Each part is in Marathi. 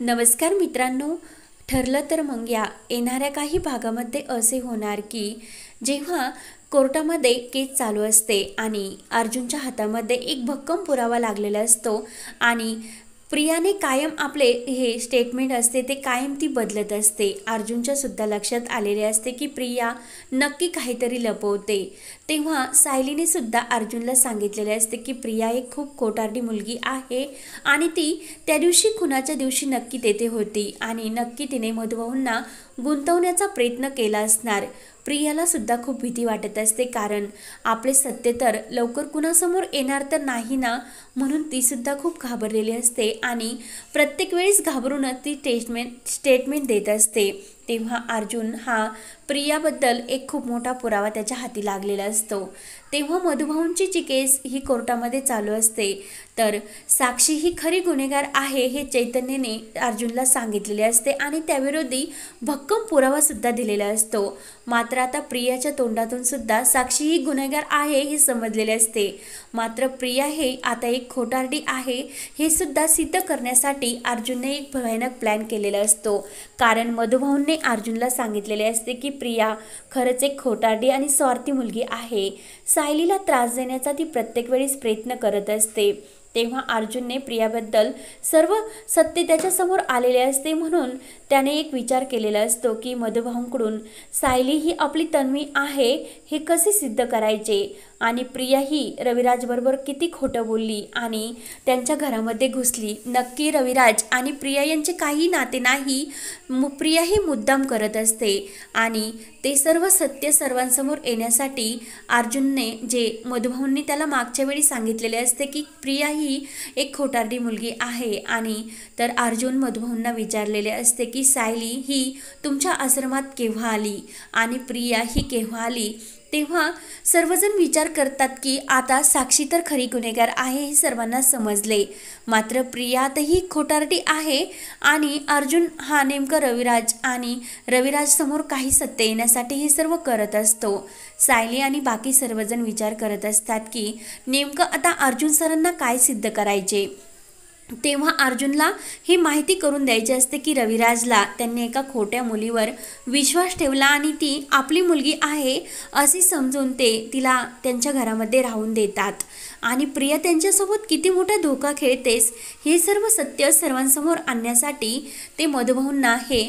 नमस्कार मित्रांनो, ठरलं तर मग या येणाऱ्या काही भागामध्ये असे होणार की जेव्हा कोर्टामध्ये केस चालू असते आणि अर्जुनच्या हातामध्ये एक भक्कम पुरावा लागलेला असतो आणि प्रियाने कायम आपले हे स्टेटमेंट असते ते कायम ती बदलत असते। अर्जुनच्या सुद्धा लक्षात आलेले असते की प्रिया नक्की काहीतरी लपवते। तेव्हा सायलीने सुद्धा अर्जुनला सांगितलेले असते की प्रिया एक खूप खोटारडी मुलगी आहे आणि ती त्या दिवशी खुनाच्या दिवशी नक्की तेथे होती आणि नक्की तिने मधुभाऊंना गुंतवण्याचा प्रयत्न केला असणार। प्रियाला सुद्धा खूप भीती वाटत असते, कारण आपले सत्य तर लवकर कुणासमोर येणार तर नाही ना, म्हणून ती सुद्धा खूप घाबरलेली असते आणि प्रत्येक वेळेस घाबरूनच ती स्टेटमेंट देत असते। तेव्हा अर्जुन हा प्रियाबद्दल एक खूप मोठा पुरावा त्याच्या हाती लागलेला असतो। तेव्हा मधुभाऊंची जी केस ही कोर्टामध्ये चालू असते, तर साक्षी ही खरी गुन्हेगार आहे हे चैतन्यने अर्जुनला सांगितलेले असते आणि त्याविरोधी भक्कम पुरावा सुद्धा दिलेला असतो। मात्र आता प्रियाच्या तोंडातून सुद्धा साक्षी ही गुन्हेगार आहे हे समजलेले असते। मात्र प्रिया हे आता एक खोटारडी आहे हे सुद्धा सिद्ध करण्यासाठी अर्जुनने एक भयानक प्लॅन केलेला असतो, कारण मधुभाऊंने अर्जुनला सांगितलेले असते की प्रिया खरंच एक खोटारडी आणि स्वार्थी मुलगी आहे। सायलीला त्रास देण्याचा ती प्रत्येक वेळेस प्रयत्न करत असते। तेव्हा अर्जुनने प्रियाबद्दल सर्व सत्य त्याच्यासमोर आलेले असते, म्हणून त्याने एक विचार केलेला असतो की मधुभाऊंकडून सायली ही आपली तन्वी आहे हे कसे सिद्ध करायचे आणि प्रिया ही रविराजबरोबर किती खोटं बोलली आणि त्यांच्या घरामध्ये घुसली। नक्की रविराज आणि प्रिया यांचे काही नाते नाही, प्रिया ही मुद्दाम करत असते आणि ते सर्व सत्य सर्वांसमोर येण्यासाठी अर्जुनने जे मधुभाऊंनी त्याला मागच्या वेळी सांगितलेले असते की प्रिया ही एक खोटारडी मुलगी आहे आणि तर अर्जुन मधुभाऊंना विचारलेले असते की सायली ही तुमच्या आश्रमात केव्हा आली आणि प्रिया ही केव्हा आली। तेव्हा सर्वजण विचार करतात की आता साक्षी तर खरी गुन्हेगार आहे हे सर्वांना समजले, मात्र प्रियातही खोटारडी आहे आणि अर्जुन हा नेमका रविराज समोर काही सत्य येण्यासाठी हे सर्व करत असतो। सायली आणि बाकी सर्वजण विचार करत असतात की नेमकं आता अर्जुन सरांना काय सिद्ध करायचे। तेव्हा अर्जुनला ही माहिती करून द्यायची असते की रविराजला त्यांनी एका खोट्या मुलीवर विश्वास ठेवला आणि ती आपली मुलगी आहे असे समजून ते तिला त्यांच्या घरामध्ये राहून देतात आणि प्रिया त्यांच्यासोबत किती मोठा धोका खेळतेस हे सर्व सत्य सर्वांसमोर आणण्यासाठी ते मधुभाऊंना हे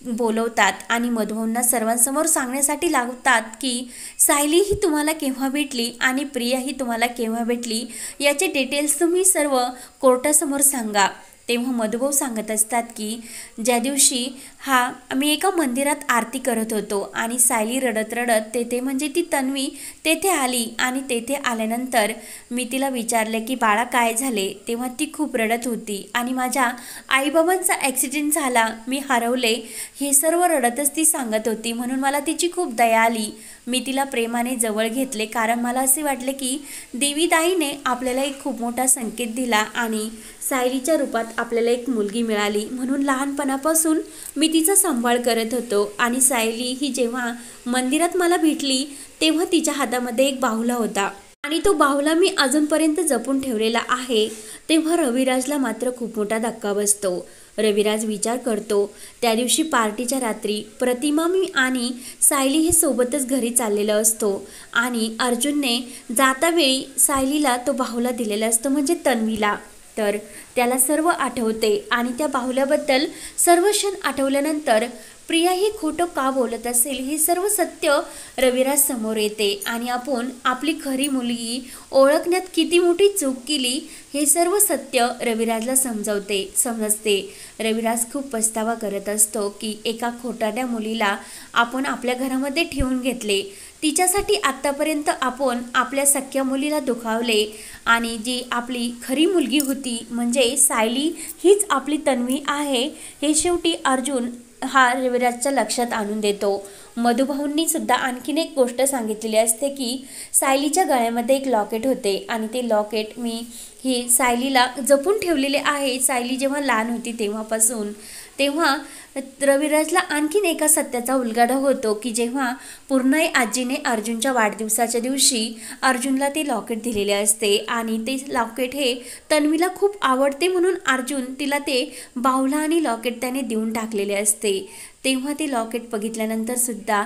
बोलवतात आणि मधुभाऊंना सर्वांसमोर सांगण्यासाठी लावतात की सायली ही तुम्हाला केव्हा भेटली आणि प्रिया ही तुम्हाला केव्हा भेटली याचे डिटेल्स तुम्ही सर्व कोर्टासमोर सांगा। तेव्हा मधुभाऊ सांगत असतात की ज्या दिवशी आम्ही एका मंदिरात आरती करत होतो आणि सायली रडत रडत तेथे म्हणजे ती तन्वी तेथे आली आणि तेथे आल्यानंतर मी तिला विचारले की बाळा काय झाले, तेव्हा ती खूप रडत होती आणि माझ्या आईबाबांचा ॲक्सिडेंट झाला, मी हरवले हे सर्व रडतच ती सांगत होती, म्हणून मला तिची खूप दया आली। मी तिला प्रेमाने जवळ घेतले, कारण मला असे वाटले की देवीदाईने आपल्याला एक खूप मोठा संकेत दिला आणि सायलीच्या रूपात आपल्याला एक मुलगी मिळाली, म्हणून लहानपणापासून मी तिचा सांभाळ करत होतो आणि सायली ही जेव्हा मंदिरात मला भेटली तेव्हा तिच्या हातामध्ये एक बाहुला होता आणि तो बाहुला मी अजूनपर्यंत जपून ठेवलेला आहे। तेव्हा रविराजला मात्र खूप मोठा धक्का बसतो। रविराज विचार करतो त्या दिवशी पार्टीच्या रात्री प्रतिमा मी आणि सायली हे सोबतच घरी चाललेलं असतो आणि अर्जुनने जातावेळी सायलीला तो बाहुला दिलेला असतो म्हणजे तन्वीला, तर त्याला सर्व आठवते आणि त्या बाहुल्याबद्दल सर्व क्षण आठवल्यानंतर प्रिया ही खोटं का बोलत असेल हे सर्व सत्य रविराज समोर येते आणि आपण आपली खरी मुलगी ओळखण्यात किती मोठी चूक केली हे सर्व सत्य रविराजला समजते। रविराज खूप पछतावा करत असतो की एका खोटारड्या मुलीला आपण आपल्या घरामध्ये ठेवून घेतले, तिच्यासाठी आत्तापर्यंत आपण आपल्या सख्या मुलीला दुखावले आणि जी आपली खरी मुलगी होती म्हणजे सायली हीच आपली तन्वी आहे हे शेवटी अर्जुन हा रविराजच्या लक्षात आणून देतो। मधुभाऊंनी सुद्धा आणखीन एक गोष्ट सांगितलेली असते की सायलीच्या गळ्यामध्ये एक लॉकेट होते आणि ते लॉकेट मी ही सायलीला जपून ठेवलेले आहे। सायली जेव्हा लहान होती तेव्हापासून, तेव्हा रविराजला आणखीन एका सत्याचा उलगडा होतो की जेव्हा पूर्णाई आजीने अर्जुनच्या वाढदिवसाच्या दिवशी अर्जुनला ते लॉकेट दिलेले असते आणि ते लॉकेट हे तन्वीला खूप आवडते म्हणून अर्जुन तिला ते बाहुला आणि लॉकेट त्याने देऊन टाकलेले असते। तेव्हा ते लॉकेट बघितल्यानंतर सुद्धा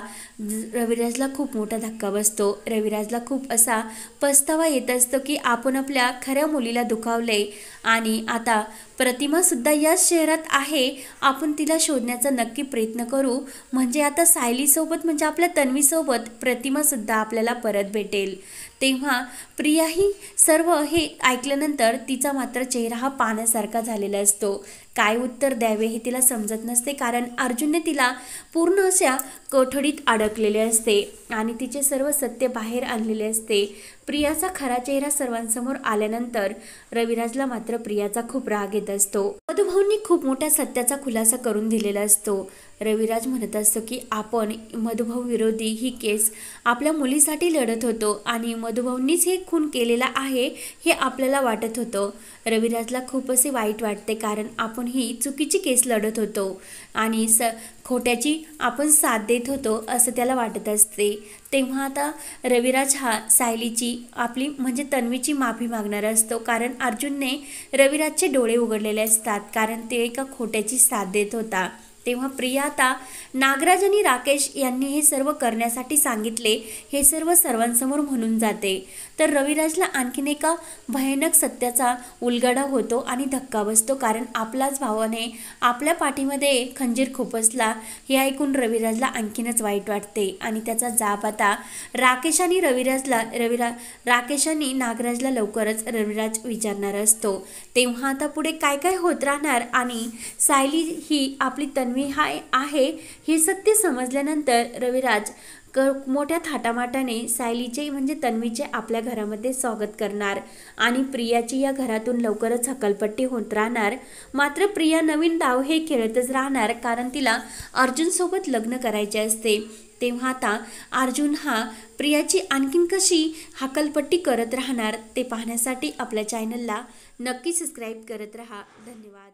रविराजला खूप मोठा धक्का बसतो। रविराजला खूप असा पस्तावा येत असतो की आपण आपल्या खऱ्या मुलीला दुखावले आणि आता प्रतिमासुद्धा याच शहरात आहे, आपण तिला शोधण्याचा नक्की प्रयत्न करू, म्हणजे आता सायलीसोबत म्हणजे आपल्या तन्वीसोबत प्रतिमासुद्धा आपल्याला परत भेटेल। तेव्हा प्रियाही सर्व हे ऐकल्यानंतर तिचा मात्र चेहरा हा पाण्यासारखा झालेला असतो। काय उत्तर द्यावे हे तिला समजत नसते, कारण अर्जुनने तिला पूर्ण अशा कोठडीत अडकलेले असते आणि तिचे सर्व सत्य बाहेर आणलेले असते। प्रियाचा खरा चेहरा सर्वांसमोर आल्यानंतर रविराजला मात्र प्रियाचा खूप राग येत असतो। मधुभाऊंनी खूप मोठ्या सत्याचा खुलासा करून दिलेला असतो। रविराज म्हणत असतो की आपण मधुभाऊ विरोधी ही केस आपल्या मुलीसाठी लढत होतो आणि मधुभाऊंनीच हे खून केलेला आहे हे आपल्याला वाटत होतं। रविराजला खूप असे वाईट वाटते, कारण आपण ही चुकीची केस लढत होतो आणि खोट्याची आपण साथ देत होतो असं त्याला वाटत असते। तेव्हा आता रविराज हा सायलीची आपली म्हणजे तन्वीची माफी मागणार असतो, कारण अर्जुनने रविराजचे डोळे उघडलेले असतात, कारण ते एका खोट्याची साथ देत होता। तेव्हा प्रिया आता नागराज आणि राकेश यांनी हे सर्व करण्यासाठी सांगितले हे सर्व सर्वांसमोर म्हणून जाते। तर रविराजला आणखीन एका भयानक सत्याचा उलगडा होतो आणि धक्का बसतो, कारण आपलाच भावाने आपल्या पाठीमध्ये खंजीर खुपसला हे ऐकून रविराजला आणखीनच वाईट वाटते आणि त्याचा जाब आता राकेश आणि नागराजला लवकरच रविराज विचारणार असतो। तेव्हा आता पुढे काय काय होत राहणार आणि सायली ही आपली तन्वी आहे हे सत्य समजल्यानंतर रविराज मोठ्या थाटामाटाने सायलीचे म्हणजे तन्वीचे आपल्या घरामध्ये स्वागत करणार आणि प्रियाची या घरातून लवकरच हकलपट्टी होत राहणार। मात्र प्रिया नवीन डाव हे खेळतच राहणार, कारण तिला अर्जुनसोबत लग्न करायचे असते। तेव्हा आता अर्जुन हा प्रियाची आणखीन कशी हकलपट्टी करत राहणार ते पाहण्यासाठी आपल्या चॅनलला नक्की सबस्क्राईब करत राहा। धन्यवाद।